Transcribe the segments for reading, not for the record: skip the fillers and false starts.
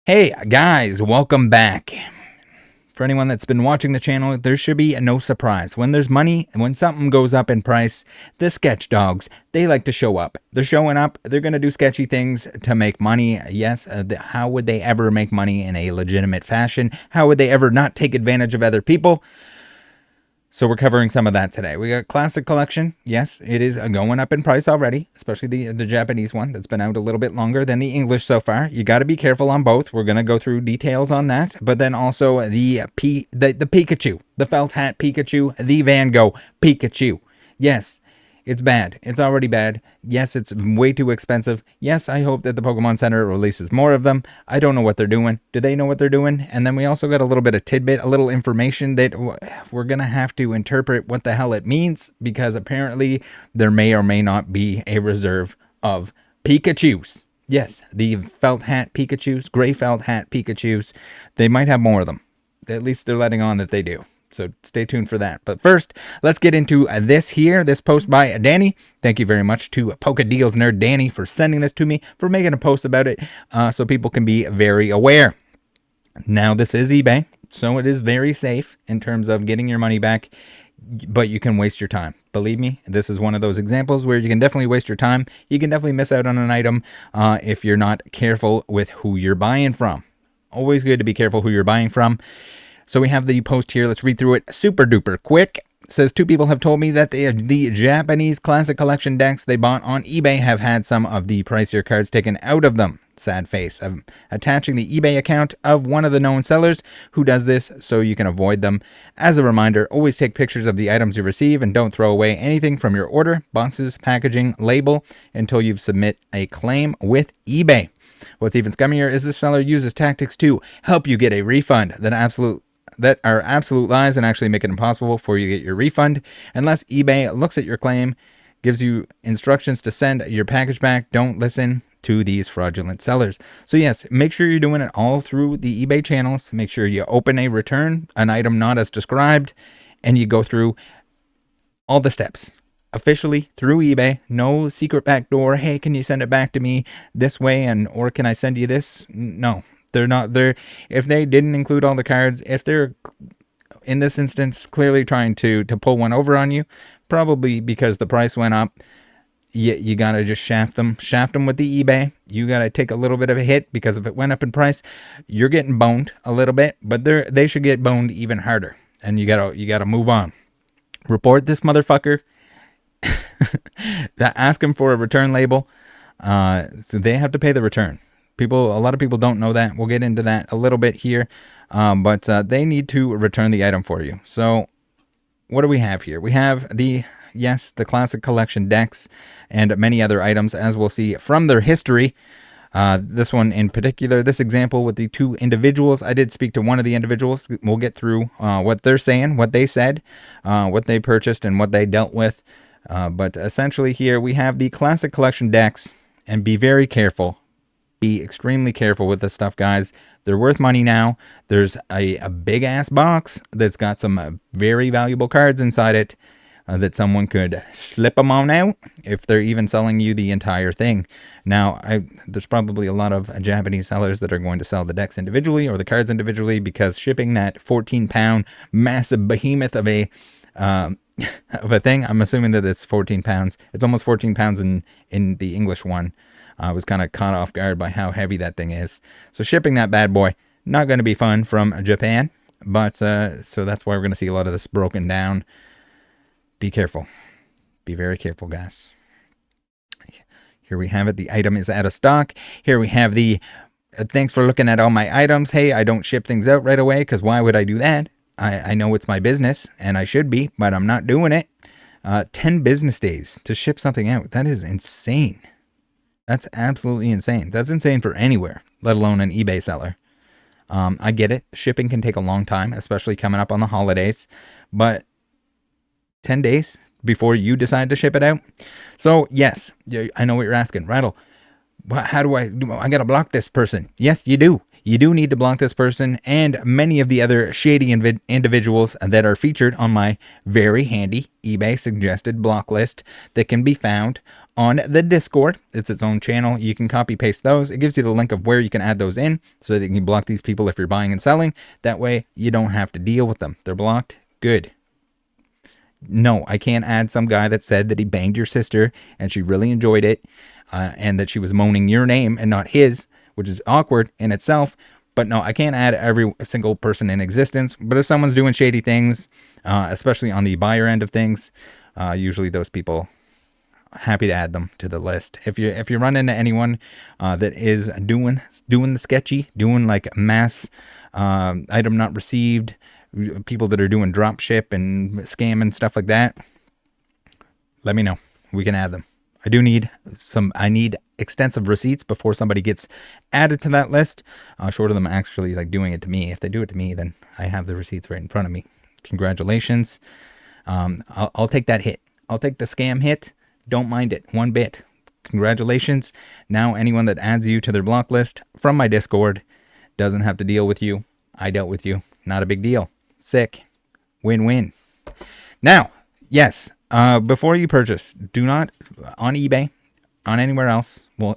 Hey guys, welcome back. For anyone that's been watching the channel, there should be no surprise. When there's money and when something goes up in price, the sketch dogs, they like to show up. They're showing up, they're going to do sketchy things to make money. Yes, how would they ever make money in a legitimate fashion? How would they ever not take advantage of other people? So we're covering some of that today. We got classic collection. Yes, it is going up in price already, especially the Japanese one that's been out a little bit longer than the English so far. You got to be careful on both. We're going to go through details on that. But then also the Pikachu, the felt hat Pikachu, the Van Gogh Pikachu. Yes, it's bad. It's already bad. Yes, it's way too expensive. Yes, I hope that the Pokemon Center releases more of them. I don't know what they're doing. Do they know what they're doing? And then we also got a little bit of tidbit, a little information that we're going to have to interpret what the hell it means, because apparently there may or may not be a reserve of Pikachus. Yes, the felt hat Pikachus, gray felt hat Pikachus. They might have more of them. At least they're letting on that they do. So stay tuned for that. But first, let's get into this post by Danny. Thank you very much to Poke Deals Nerd Danny for sending this to me, for making a post about it, so people can be very aware. Now, this is eBay, so it is very safe in terms of getting your money back, but you can waste your time. Believe me, this is one of those examples where you can definitely waste your time. You can definitely miss out on an item if you're not careful with who you're buying from. Always good to be careful who you're buying from. So we have the post here. Let's read through it super duper quick. It says, 2 people have told me that the Japanese classic collection decks they bought on eBay have had some of the pricier cards taken out of them. Sad face. I'm attaching the eBay account of one of the known sellers who does this so you can avoid them. As a reminder, always take pictures of the items you receive and don't throw away anything from your order, boxes, packaging, label until you've submit a claim with eBay. What's even scummier is this seller uses tactics to help you get a refund that are absolute lies and actually make it impossible for you to get your refund unless eBay looks at your claim, gives you instructions to send your package back. Don't listen to these fraudulent sellers. So yes, make sure you're doing it all through the eBay channels. Make sure you open a return, an item not as described, and you go through all the steps officially through eBay. No secret backdoor. Hey, can you send it back to me this way, or can I send you this? No. They're not there. If they didn't include all the cards, if they're in this instance clearly trying to pull one over on you, probably because the price went up, you gotta just shaft them with the eBay. You gotta take a little bit of a hit, because if it went up in price, you're getting boned a little bit, but they should get boned even harder. And you gotta move on. Report this motherfucker. Ask him for a return label. So they have to pay the return. A lot of people don't know that. We'll get into that a little bit here, but they need to return the item for you. So what do we have here? We have the classic collection decks and many other items, as we'll see from their history. This one in particular, this example with the 2 individuals, I did speak to one of the individuals. We'll get through what they're saying, what they said, what they purchased, and what they dealt with. But essentially here we have the classic collection decks, and be very careful. Be extremely careful with this stuff, guys. They're worth money now. There's a big ass box that's got some very valuable cards inside it that someone could slip them on out if they're even selling you the entire thing. Now, there's probably a lot of Japanese sellers that are going to sell the decks individually or the cards individually, because shipping that 14-pound massive behemoth of a thing, I'm assuming that it's 14 pounds. It's almost 14 pounds in the English one. I was kind of caught off guard by how heavy that thing is. So shipping that bad boy, not going to be fun from Japan. But so that's why we're going to see a lot of this broken down. Be careful. Be very careful, guys. Here we have it. The item is out of stock. Here we have the thanks for looking at all my items. Hey, I don't ship things out right away, because why would I do that? I know it's my business, and I should be, but I'm not doing it. 10 business days to ship something out. That is insane. That's absolutely insane. That's insane for anywhere, let alone an eBay seller. I get it. Shipping can take a long time, especially coming up on the holidays. But 10 days before you decide to ship it out? So, yes, I know what you're asking. Rattle, how do I got to block this person? Yes, you do. You do need to block this person and many of the other shady individuals that are featured on my very handy eBay suggested block list that can be found on the Discord. It's its own channel. You can copy paste those. It gives you the link of where you can add those in so that you can block these people if you're buying and selling. That way you don't have to deal with them. They're blocked. Good. No, I can't add some guy that said that he banged your sister and she really enjoyed it and that she was moaning your name and not his, which is awkward in itself. But no, I can't add every single person in existence. But if someone's doing shady things, especially on the buyer end of things, usually those people, happy to add them to the list. If you run into anyone that is doing the sketchy, doing like mass item not received, people that are doing drop ship and scam and stuff like that, let me know. We can add them. I need extensive receipts before somebody gets added to that list, short of them actually like doing it to me. If they do it to me, then I have the receipts right in front of me. Congratulations. I'll take that hit. I'll take the scam hit. Don't mind it one bit. Congratulations. Now anyone that adds you to their block list from my Discord doesn't have to deal with you. I dealt with you. Not a big deal. Sick. Win-win. Now, yes, before you purchase, do not, on eBay, on anywhere else, well,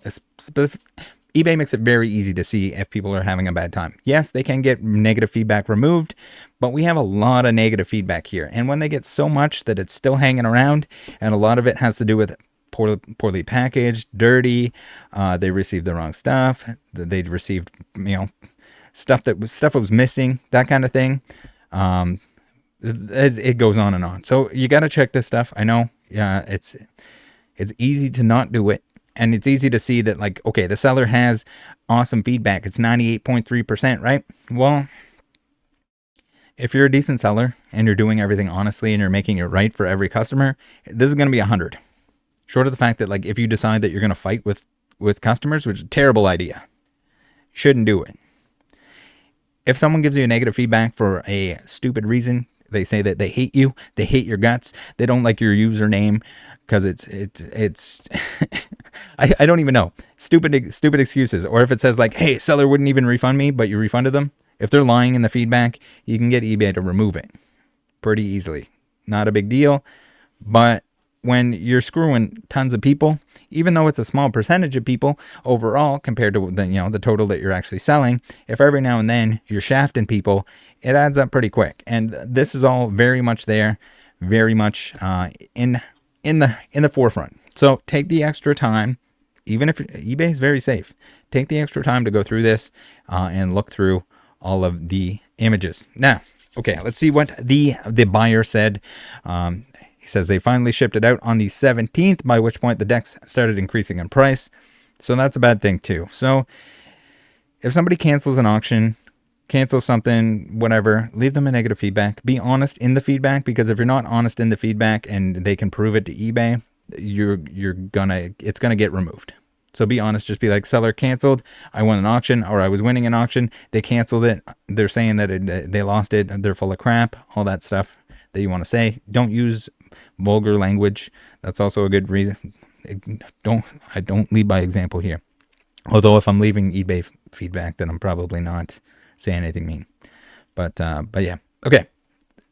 eBay makes it very easy to see if people are having a bad time. Yes, they can get negative feedback removed, but we have a lot of negative feedback here. And when they get so much that it's still hanging around, and a lot of it has to do with poorly packaged, dirty, they received the wrong stuff, they'd received, stuff that was missing, that kind of thing. It goes on and on. So you got to check this stuff. I know, it's easy to not do it. And it's easy to see that, like, okay, the seller has awesome feedback. It's 98.3%, right? Well, if you're a decent seller and you're doing everything honestly and you're making it right for every customer, this is going to be 100. Short of the fact that, like, if you decide that you're going to fight with customers, which is a terrible idea, shouldn't do it. If someone gives you a negative feedback for a stupid reason, they say that they hate you, they hate your guts, they don't like your username because it's I don't even know. Stupid excuses. Or if it says like, hey, seller wouldn't even refund me, but you refunded them. If they're lying in the feedback, you can get eBay to remove it pretty easily. Not a big deal. But when you're screwing tons of people, even though it's a small percentage of people overall compared to the total that you're actually selling, if every now and then you're shafting people, it adds up pretty quick. And this is all very much there, very much in the forefront. So take the extra time, even if eBay is very safe, take the extra time to go through this and look through all of the images. Now, okay, let's see what the buyer said. He says they finally shipped it out on the 17th, by which point the decks started increasing in price. So that's a bad thing too. So if somebody cancels an auction, cancel something, whatever, leave them a negative feedback. Be honest in the feedback, because if you're not honest in the feedback and they can prove it to eBay, it's gonna get removed. So be honest. Just be like, seller canceled. I won an auction, or I was winning an auction. They canceled it. They're saying that they lost it. They're full of crap. All that stuff that you want to say. Don't use vulgar language. That's also a good reason. I don't lead by example here. Although if I'm leaving eBay feedback, then I'm probably not saying anything mean. But yeah. Okay.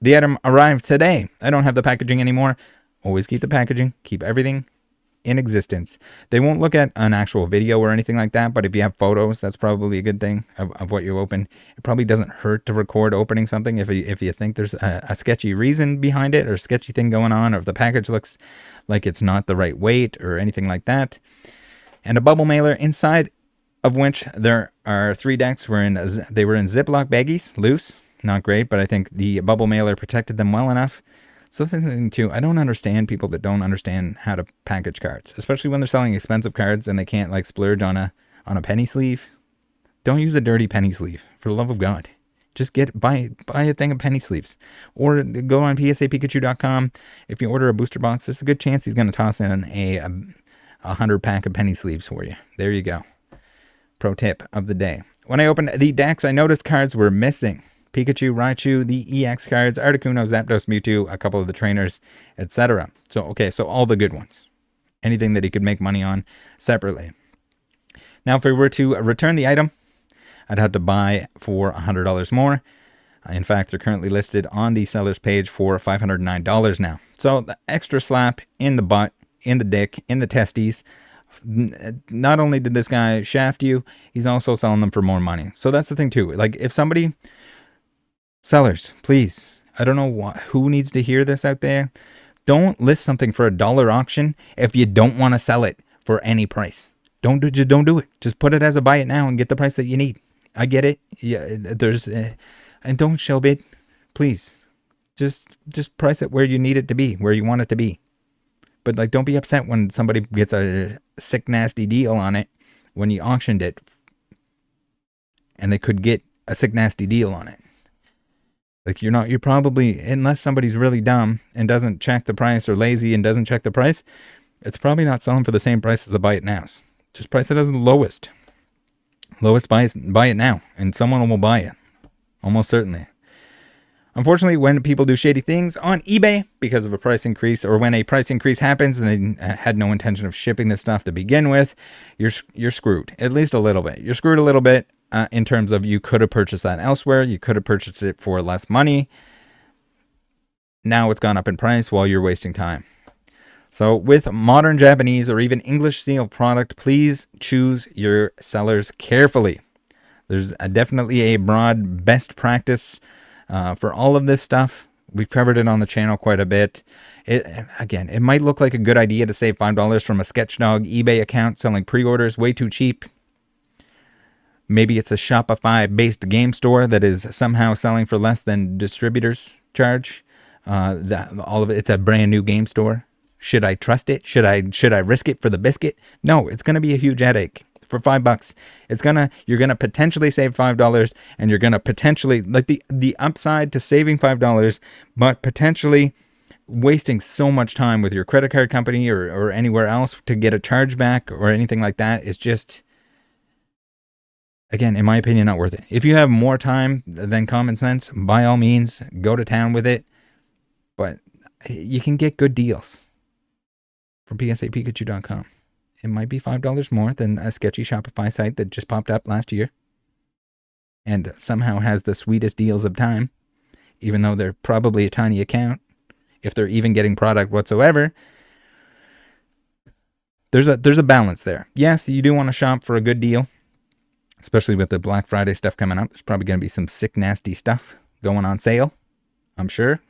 The item arrived today. I don't have the packaging anymore. Always keep the packaging. Keep everything in existence. They won't look at an actual video or anything like that, but if you have photos, that's probably a good thing of what you open. It probably doesn't hurt to record opening something if you think there's a sketchy reason behind it, or a sketchy thing going on, or if the package looks like it's not the right weight or anything like that. And a bubble mailer, inside of which there are 3 decks. They were in Ziploc baggies, loose, not great, but I think the bubble mailer protected them well enough. So the thing too, I don't understand people that don't understand how to package cards, especially when they're selling expensive cards and they can't like splurge on a penny sleeve. Don't use a dirty penny sleeve, for the love of God. Just buy a thing of penny sleeves, or go on psapikachu.com. If you order a booster box, there's a good chance he's going to toss in a 100 pack of penny sleeves for you. There you go. Pro tip of the day. When I opened the decks, I noticed cards were missing. Pikachu, Raichu, the EX cards, Articuno, Zapdos, Mewtwo, a couple of the trainers, etc. So, okay, so all the good ones. Anything that he could make money on separately. Now, if we were to return the item, I'd have to buy for $100 more. In fact, they're currently listed on the seller's page for $509 now. So, the extra slap in the butt in the dick, in the testes. Not only did this guy shaft you, he's also selling them for more money. So that's the thing too. Like if somebody, sellers, please, I don't know who needs to hear this out there. Don't list something for $1 auction if you don't want to sell it for any price. Just don't do it. Just put it as a buy it now and get the price that you need. I get it. Yeah, there's and don't show bid, please. Just price it where you need it to be, where you want it to be. But like, don't be upset when somebody gets a sick, nasty deal on it when you auctioned it, and they could get a sick, nasty deal on it. Like you're probably, unless somebody's really dumb and doesn't check the price or lazy and doesn't check the price, it's probably not selling for the same price as the buy it nows. Just price it as the lowest. Lowest buy it now, and someone will buy it. Almost certainly. Unfortunately, when people do shady things on eBay because of a price increase, or when a price increase happens and they had no intention of shipping this stuff to begin with, you're screwed. At least a little bit. You're screwed a little bit in terms of you could have purchased that elsewhere. You could have purchased it for less money. Now it's gone up in price while you're wasting time. So with modern Japanese or even English sealed product, please choose your sellers carefully. There's definitely a broad best practice for all of this stuff. We've covered it on the channel quite a bit. It might look like a good idea to save $5 from a Sketchdog eBay account selling pre-orders way too cheap. Maybe it's a Shopify-based game store that is somehow selling for less than distributors charge. All of it, it's a brand new game store. Should I trust it? Should I risk it for the biscuit? No, it's going to be a huge headache. For $5, you're gonna potentially save $5, and you're gonna potentially, like, the upside to saving $5, but potentially wasting so much time with your credit card company or anywhere else to get a chargeback or anything like that is just, again, in my opinion, not worth it. If you have more time than common sense, by all means, go to town with it. But you can get good deals from psapikachu.com. It might be $5 more than a sketchy Shopify site that just popped up last year and somehow has the sweetest deals of time, even though they're probably a tiny account, if they're even getting product whatsoever. There's a balance there. Yes, you do want to shop for a good deal, especially with the Black Friday stuff coming up. There's probably going to be some sick, nasty stuff going on sale, I'm sure.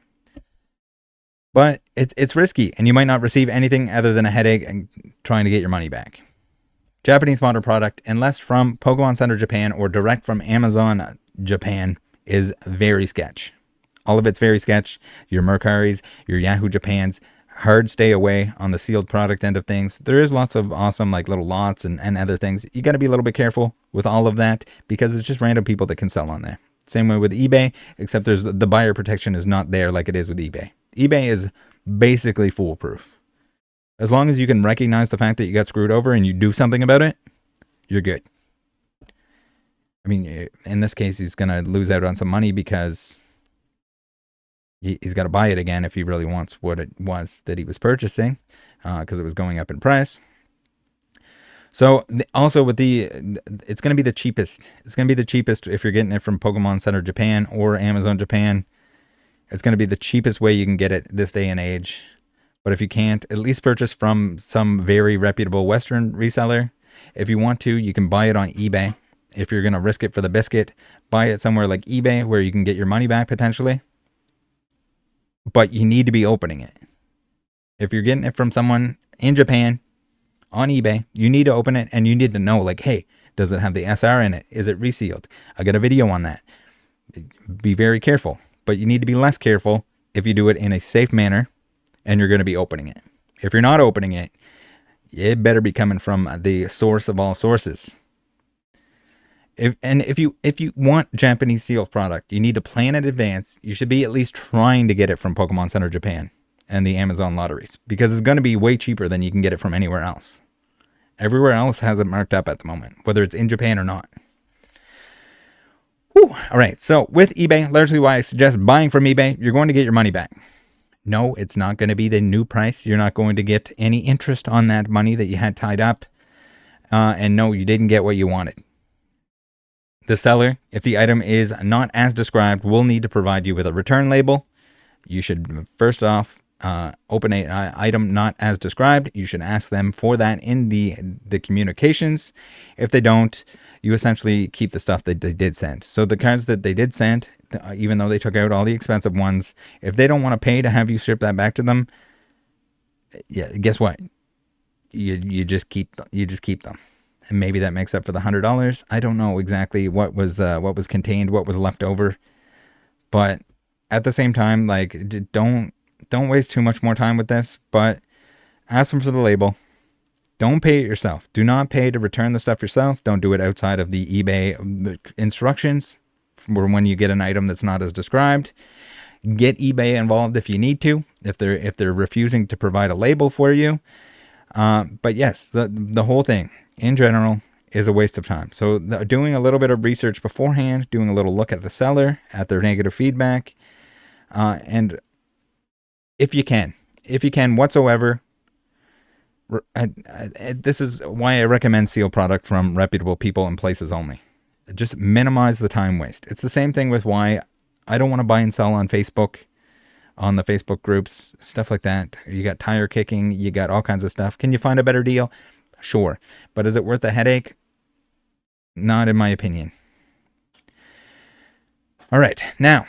But it's risky, and you might not receive anything other than a headache and trying to get your money back. Japanese modern product, unless from Pokemon Center Japan or direct from Amazon Japan, is very sketch. All of it's very sketch. Your Mercaris, your Yahoo Japans, hard stay away on the sealed product end of things. There is lots of awesome like little lots and other things. You got to be a little bit careful with all of that because it's just random people that can sell on there. Same way with eBay, except the buyer protection is not there like it is with eBay. eBay is basically foolproof. As long as you can recognize the fact that you got screwed over and you do something about it, you're good. I mean, in this case, he's going to lose out on some money because he's got to buy it again if he really wants what it was that he was purchasing, because it was going up in price. So also with it's going to be the cheapest. It's going to be the cheapest if you're getting it from Pokemon Center Japan or Amazon Japan. It's going to be the cheapest way you can get it this day and age. But if you can't, at least purchase from some very reputable Western reseller. If you want to, you can buy it on eBay. If you're going to risk it for the biscuit, buy it somewhere like eBay where you can get your money back potentially. But you need to be opening it. If you're getting it from someone in Japan on eBay, you need to open it and you need to know, like, hey, does it have the SR in it? Is it resealed? I got a video on that. Be very careful. But you need to be less careful if you do it in a safe manner and you're going to be opening it. If you're not opening it, it better be coming from the source of all sources. If you want Japanese sealed product, you need to plan in advance. You should be at least trying to get it from Pokemon Center Japan and the Amazon lotteries, because it's going to be way cheaper than you can get it from anywhere else. Everywhere else has it marked up at the moment, whether it's in Japan or not. Whew. All right, so with eBay, largely why I suggest buying from eBay, you're going to get your money back. No, it's not going to be the new price. You're not going to get any interest on that money that you had tied up. And no, you didn't get what you wanted. The seller, if the item is not as described, will need to provide you with a return label. You should, first off, open an item not as described, you should ask them for that in the communications. If they don't, you essentially keep the stuff that they did send. So the cards that they did send, even though they took out all the expensive ones, if they don't want to pay to have you ship that back to them, yeah, guess what? You just keep them. And maybe that makes up for the $100. I don't know exactly what was contained, what was left over, but at the same time, like, don't waste too much more time with this. But ask them for the label. Don't pay it yourself. Do not pay to return the stuff yourself. Don't do it outside of the eBay instructions for when you get an item that's not as described. Get eBay involved if you need to, if they're refusing to provide a label for you. But yes, the whole thing in general is a waste of time. So doing a little bit of research beforehand, doing a little look at the seller, at their negative feedback, and if you can whatsoever, this is why I recommend seal product from reputable people and places only. Just minimize the time waste. It's the same thing with why I don't want to buy and sell on Facebook, on the Facebook groups, stuff like that. You got tire kicking, you got all kinds of stuff. Can you find a better deal? Sure. But is it worth the headache? Not in my opinion. All right. Now,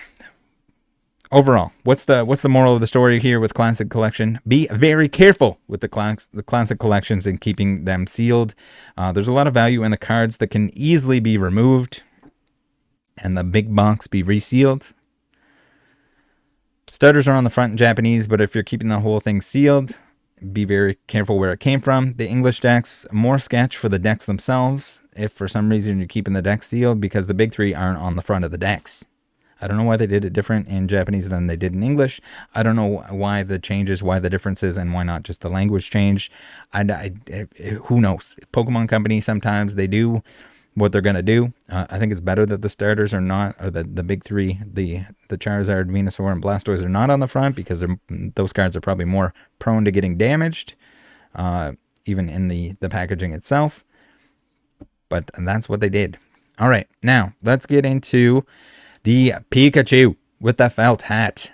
overall, what's the moral of the story here with Classic Collection? Be very careful with the Classic Collections and keeping them sealed. There's a lot of value in the cards that can easily be removed and the big box be resealed. Starters are on the front in Japanese, but if you're keeping the whole thing sealed, be very careful where it came from. The English decks, more sketch for the decks themselves, if for some reason you're keeping the decks sealed, because the big three aren't on the front of the decks. I don't know why they did it different in Japanese than they did in English. I don't know why the changes, why the differences, and why not just the language change. Who knows? Pokemon Company, sometimes they do what they're going to do. I think it's better that the starters are not, or the big three, the Charizard, Venusaur, and Blastoise are not on the front, because those cards are probably more prone to getting damaged, even in the packaging itself. But that's what they did. All right, now let's get into the Pikachu with the felt hat.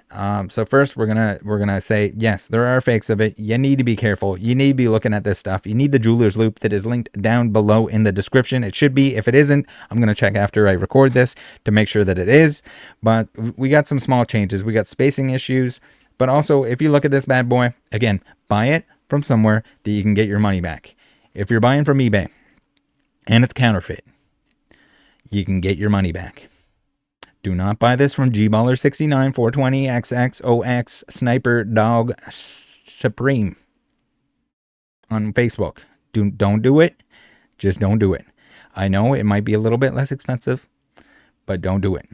So first we're gonna say, yes, there are fakes of it. You need to be careful. You need to be looking at this stuff. You need the Jewelers Loupe that is linked down below in the description. It should be. If it isn't, I'm gonna check after I record this to make sure that it is. But we got some small changes. We got spacing issues. But also, if you look at this bad boy, again, buy it from somewhere that you can get your money back. If you're buying from eBay and it's counterfeit, you can get your money back. Do not buy this from GBaller69 420 XXOX Sniper Dog Supreme on Facebook. Don't do it. Just don't do it. I know it might be a little bit less expensive, but don't do it.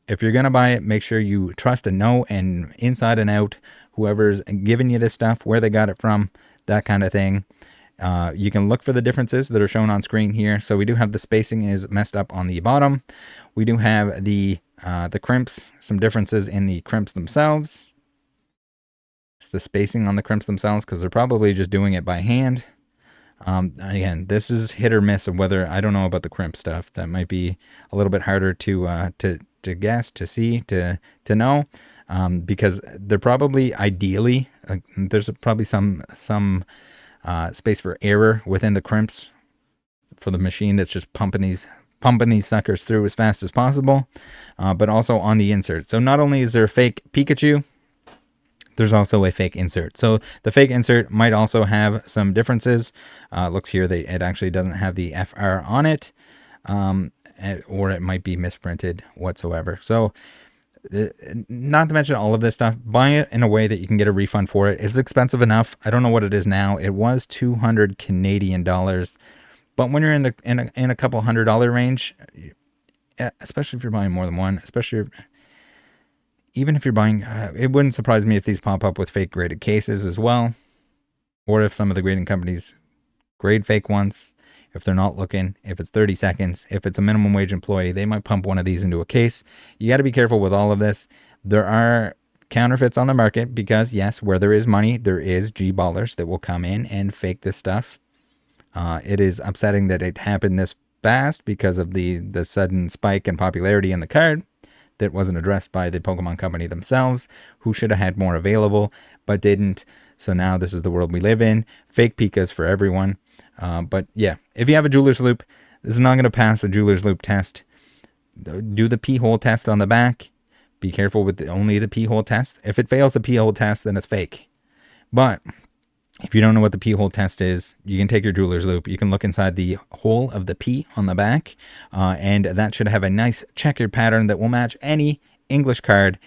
If you're going to buy it, make sure you trust and know, and inside and out, whoever's giving you this stuff, where they got it from, that kind of thing. You can look for the differences that are shown on screen here. So we do have the spacing is messed up on the bottom. We do have the crimps, some differences in the crimps themselves. It's the spacing on the crimps themselves, because they're probably just doing it by hand. Again, this is hit or miss of whether, I don't know about the crimp stuff. That might be a little bit harder to guess, to see, to know, because they're probably ideally, there's probably some space for error within the crimps for the machine that's just pumping these suckers through as fast as possible, but also on the insert. So not only is there a fake Pikachu, there's also a fake insert. So the fake insert might also have some differences. Looks here, it actually doesn't have the FR on it, or it might be misprinted whatsoever. So not to mention all of this stuff, buy it in a way that you can get a refund for it. It's expensive enough. I don't know what it is now. It was 200 Canadian dollars. But when you're in a couple $100 range, especially if you're buying more than one, even if you're buying, it wouldn't surprise me if these pop up with fake graded cases as well, or if some of the grading companies grade fake ones. If they're not looking, if it's 30 seconds, if it's a minimum wage employee, they might pump one of these into a case. You got to be careful with all of this. There are counterfeits on the market because, yes, where there is money, there is G-ballers that will come in and fake this stuff. It is upsetting that it happened this fast because of the sudden spike in popularity in the card. that wasn't addressed by the Pokemon company themselves, who should have had more available, but didn't. So now this is the world we live in. Fake Pikas for everyone. But yeah, if you have a Jewelers Loupe, this is not going to pass a Jewelers Loupe test. Do the pee-hole test on the back. Be careful with only the pee-hole test. If it fails the pee-hole test, then it's fake. But if you don't know what the pee-hole test is, you can take your Jewelers Loupe. You can look inside the hole of the pee on the back, and that should have a nice checkered pattern that will match any English card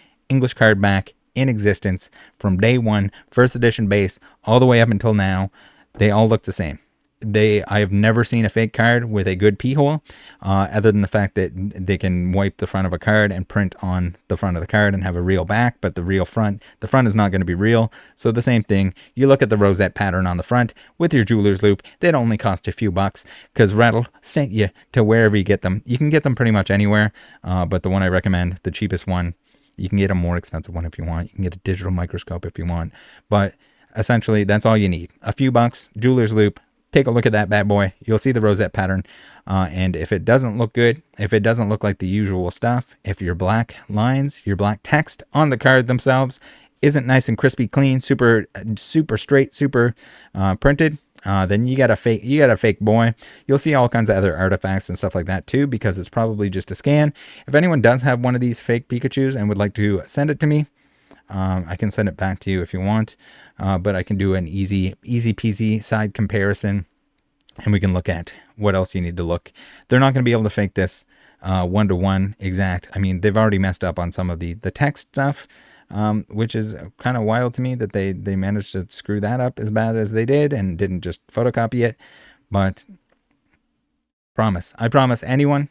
back in existence from day one, first edition base, all the way up until now. They all look the same. I have never seen a fake card with a good pee hole, other than the fact that they can wipe the front of a card and print on the front of the card and have a real back, but the front is not going to be real. So the same thing, you look at the rosette pattern on the front with your Jewelers Loupe. They'd only cost a few bucks because Rattle sent you to wherever you get them. You can get them pretty much anywhere, but the one I recommend, the cheapest one, you can get a more expensive one if you want. You can get a digital microscope if you want, but essentially that's all you need. A few bucks, Jewelers Loupe. Take a look at that bad boy. You'll see the rosette pattern. And if it doesn't look good, if it doesn't look like the usual stuff, if your black lines, your black text on the card themselves isn't nice and crispy clean, super straight, super printed, then you got a fake boy. You'll see all kinds of other artifacts and stuff like that too, because it's probably just a scan. If anyone does have one of these fake Pikachus and would like to send it to me, I can send it back to you if you want, but I can do an easy peasy side comparison, and we can look at what else you need to look. They're not going to be able to fake this one-to-one exact. I mean, they've already messed up on some of the text stuff, which is kind of wild to me that they managed to screw that up as bad as they did and didn't just photocopy it. But I promise anyone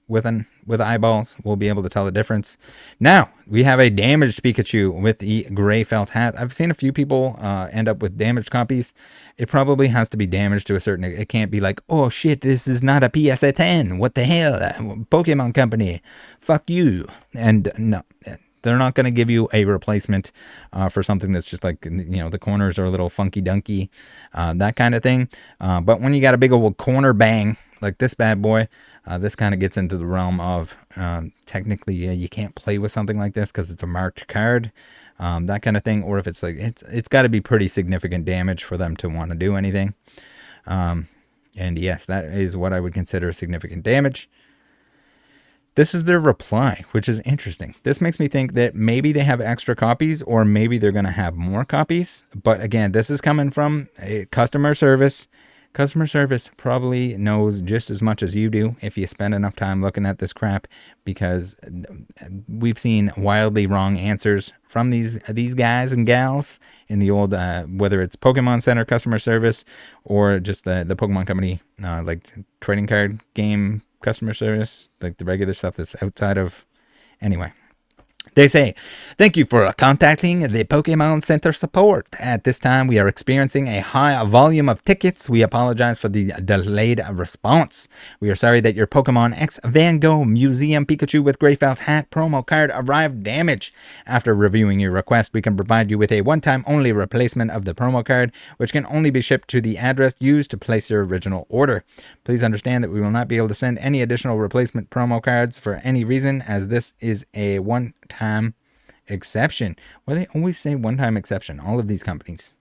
with eyeballs will be able to tell the difference. Now we have a damaged Pikachu with the gray felt hat. I've seen a few people end up with damaged copies. It probably has to be damaged to a certain. It can't be like, oh shit, this is not a PSA 10. What the hell, Pokemon Company? Fuck you. And no, they're not going to give you a replacement for something that's just like, the corners are a little funky dunky, that kind of thing. But when you got a big old corner bang like this bad boy, this kind of gets into the realm of technically you can't play with something like this because it's a marked card, that kind of thing. Or if it's like it's got to be pretty significant damage for them to want to do anything. And yes, that is what I would consider significant damage. This is their reply, which is interesting. This makes me think that maybe they have extra copies or maybe they're going to have more copies. But again, this is coming from a customer service. Customer service probably knows just as much as you do if you spend enough time looking at this crap, because we've seen wildly wrong answers from these guys and gals in the old, whether it's Pokemon Center customer service or just the Pokemon Company, like trading card game customer service, like the regular stuff that's outside of. Anyway, they say, thank you for contacting the Pokemon Center support. At this time, we are experiencing a high volume of tickets. We apologize for the delayed response. We are sorry that your Pokemon X Van Gogh Museum Pikachu with Gray Felt Hat promo card arrived damaged. After reviewing your request, we can provide you with a one-time only replacement of the promo card, which can only be shipped to the address used to place your original order. Please understand that we will not be able to send any additional replacement promo cards for any reason, as this is a one-time exception. Well, they always say one-time exception, all of these companies.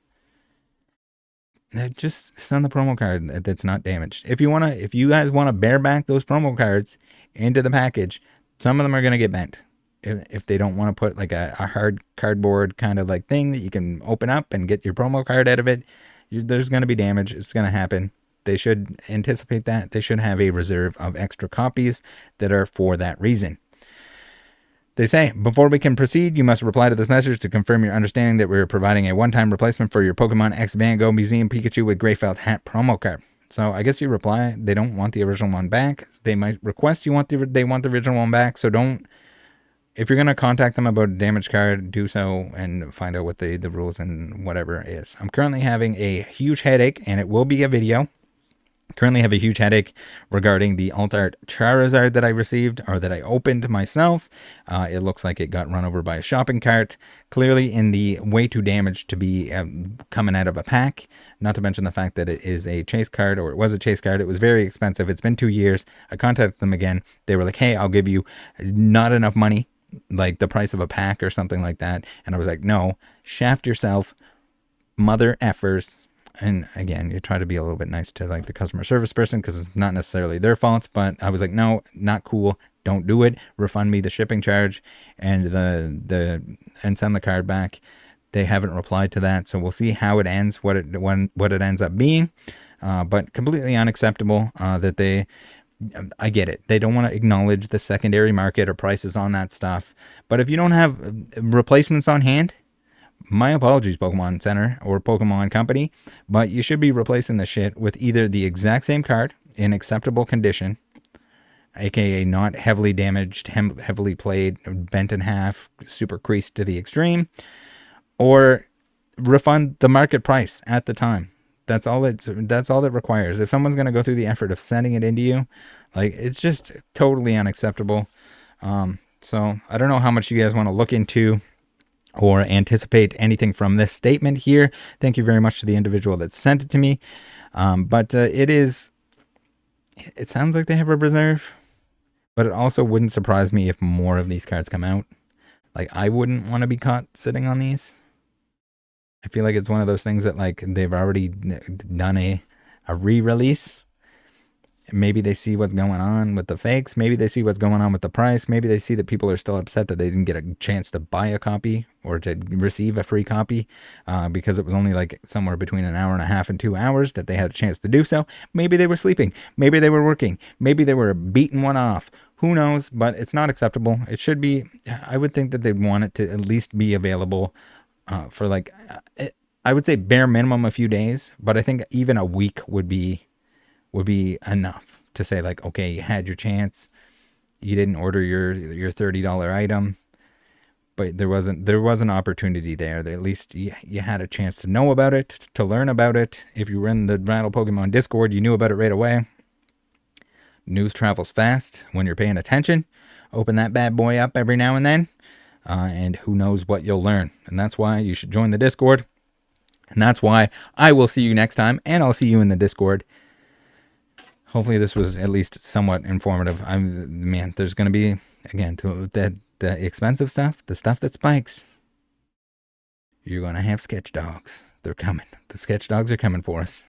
Just send the promo card that's not damaged. If you guys want to bear back those promo cards into the package, some of them are going to get bent. If they don't want to put like a hard cardboard kind of like thing that you can open up and get your promo card out of it, there's going to be damage. It's going to happen. They should anticipate that. They should have a reserve of extra copies that are for that reason. They say, before we can proceed, you must reply to this message to confirm your understanding that we are providing a one-time replacement for your Pokemon X Van Gogh Museum Pikachu with Gray Felt Hat promo card. So I guess you reply, they don't want the original one back. They might request they want the original one back. So if you're going to contact them about a damaged card, do so and find out what the rules and whatever is. I'm currently having a huge headache, and it will be a video. Currently have a huge headache regarding the alt art Charizard that I received, or that I opened myself. It looks like it got run over by a shopping cart, clearly in the way too damaged to be coming out of a pack, not to mention the fact that it is a chase card, or it was a chase card. It was very expensive. It's been 2 years. I contacted them again. They were like, hey, I'll give you not enough money like the price of a pack or something like that. And I was like, no, shaft yourself, mother effers. And again, you try to be a little bit nice to like the customer service person because it's not necessarily their fault. But I was like, no, not cool. Don't do it. Refund me the shipping charge and and send the card back. They haven't replied to that, so we'll see how it ends, what it ends up being. But completely unacceptable that they. I get it. They don't want to acknowledge the secondary market or prices on that stuff. But if you don't have replacements on hand, my apologies, Pokemon Center or Pokemon Company, but you should be replacing the shit with either the exact same card in acceptable condition, aka not heavily damaged, heavily played, bent in half, super creased to the extreme, or refund the market price at the time. That's all it requires. If someone's going to go through the effort of sending it into you, like, it's just totally unacceptable. So I don't know how much you guys want to look into or anticipate anything from this statement here. Thank you very much to the individual that sent it to me. But it sounds like they have a reserve, but it also wouldn't surprise me if more of these cards come out. Like, I wouldn't want to be caught sitting on these. I feel like it's one of those things that, like, they've already done a re-release. Maybe they see what's going on with the fakes. Maybe they see what's going on with the price. Maybe they see that people are still upset that they didn't get a chance to buy a copy or to receive a free copy because it was only like somewhere between an hour and a half and 2 hours that they had a chance to do so. Maybe they were sleeping. Maybe they were working. Maybe they were beating one off. Who knows? But it's not acceptable. It should be. I would think that they'd want it to at least be available for, like, I would say bare minimum a few days, but I think even a week would be enough to say, like, okay, you had your chance, you didn't order your $30 item, but there was an opportunity there. At least you had a chance to know about it, to learn about it. If you were in the Rattle Pokemon Discord, you knew about it right away. News travels fast when you're paying attention. Open that bad boy up every now and then, and who knows what you'll learn. And that's why you should join the Discord. And that's why I will see you next time, and I'll see you in the Discord. Hopefully this was at least somewhat informative. Man, there's going to be, again, the expensive stuff, the stuff that spikes. You're going to have sketch dogs. They're coming. The sketch dogs are coming for us.